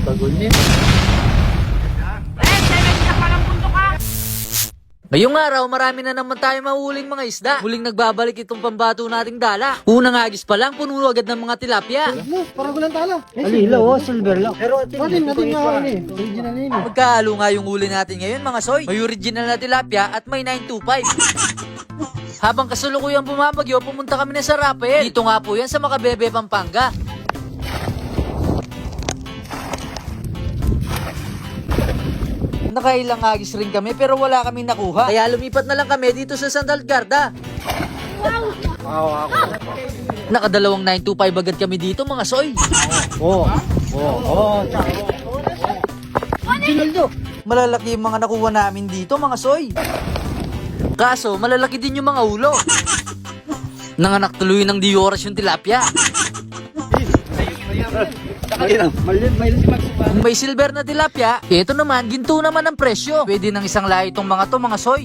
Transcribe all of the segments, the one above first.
Bagol niya. Ngayong araw, marami na naman tayo mahuling mga isda. Muling nagbabalik itong pambato nating dala. Unang agis pa lang, puno agad ng mga tilapia. Parang walang tala. Alila, oh, silver lang. Pero natin nga ano eh. Original yun eh. Magkahalo nga yung huli natin ngayon mga soy. May original na tilapia at may 925. Habang kasalukuyang bumabagyo, pumunta kami na sa Rafael. Dito nga po yan sa Makabebe, Pampanga. Nakailang agis rin kami pero wala kaming nakuha. Kaya lumipat na lang kami dito sa Sandal Garda. Wow, ako. Nakadalawang 925 agad kami dito mga soy. Malalaki yung mga nakuha namin dito mga soy. Kaso malalaki din yung mga ulo. Nanganak tuloy ng di oras yung tilapia. Maliit si Max. Kung may silver na tilapia, ito naman, ginto naman ang presyo. Pwede ng isang lahi itong mga to, mga soy.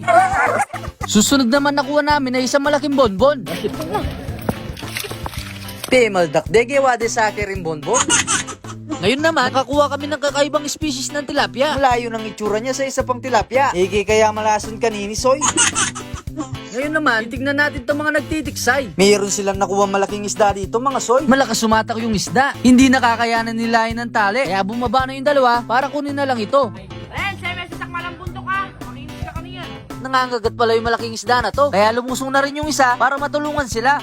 Susunod naman nakuha namin ay isang malaking bonbon. Pemal dakdege wade sa akin bonbon. Ngayon naman, nakakuha kami ng kakaibang species ng tilapia. Malayo ng itsura niya sa isa pang tilapia. Igi kaya malason kanini, soy. Ngayon naman, tignan natin itong mga nagtitiksay. Mayroon silang nakuha malaking isda dito mga soy. Malakas sumatak yung isda. Hindi nakakayanan nilayan ng tali. Kaya bumaba na yung dalawa para kunin na lang ito. Nangangagat pala yung malaking isda na to. Kaya lumusong na rin yung isa para matulungan sila.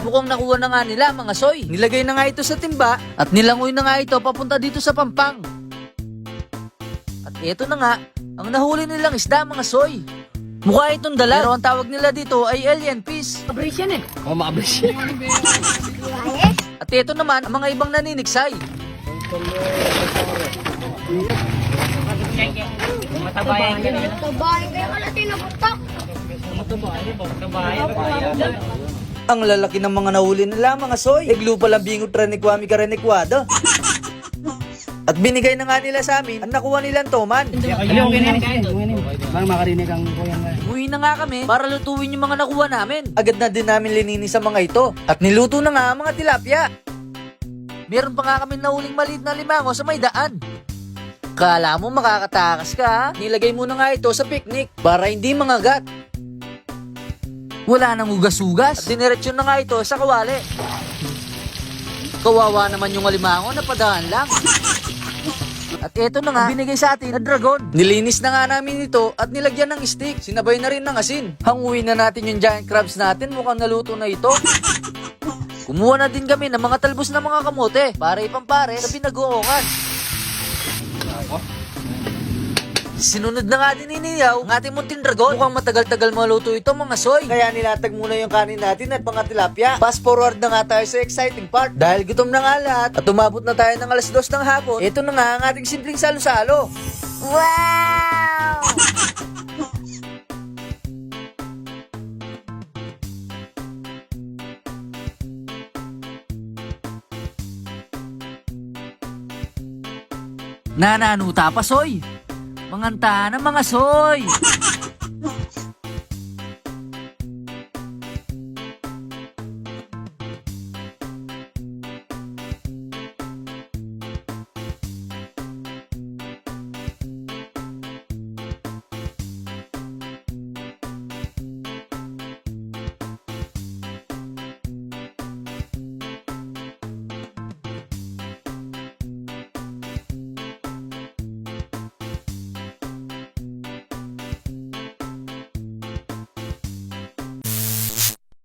Mukhang nakuha na nga nila mga soy. Nilagay na nga ito sa timba at nilangoy na nga ito papunta dito sa Pampang. At ito na nga ang nahuli nilang isda mga soy. Mukha itong dala pero ang tawag nila dito ay alien fish. Mabris yan eh. Oh, makabris yan. At ito naman ang mga ibang naniniksay. Matabayan ka na. Tabayan kayo wala tinabutak. Ang lalaki ng mga nahuli nila mga soy. Eglu palang bingot renikwami ka renikwado. At binigay na nga nila sa amin ang nakuha nilang toman. Ayaw, ganyan. Parang makarinig ang kuyang nga. Uwi na nga kami para lutuin yung mga nakuha namin. Agad na din namin lininis ang mga ito. At niluto na nga ang mga tilapia. Meron pa nga kami nahuling maliit na limango sa may daan. Kala mo makakatakas ka ha? Nilagay mo na nga ito sa picnic para hindi mangagat. Wala nang ugas-ugas. At diniretso na nga ito sa kawali. Kawawa naman yung alimango na padaan lang. At eto na nga, binigay sa atin na dragon. Nilinis na nga namin ito at nilagyan ng stick. Sinabay na rin ng asin. Hanguin na natin yung giant crabs natin. Mukhang naluto na ito. Kumuha na din kami ng mga talbos na mga kamote para ipampare sa pinag-uungan. Sinunod na nga din iniyaw ang ating munting dragon. Mukhang matagal-tagal maluto ito mga soy. Kaya nilatag muna yung kanin natin at mga tilapia. Fast forward na nga tayo sa exciting part. Dahil gutom na nga lahat at umabot na tayo ng 2:00 ng hapon. Ito na nga ang ating simpleng salo-salo. Wow! Nananuta pa soy. Manganta na mga soy.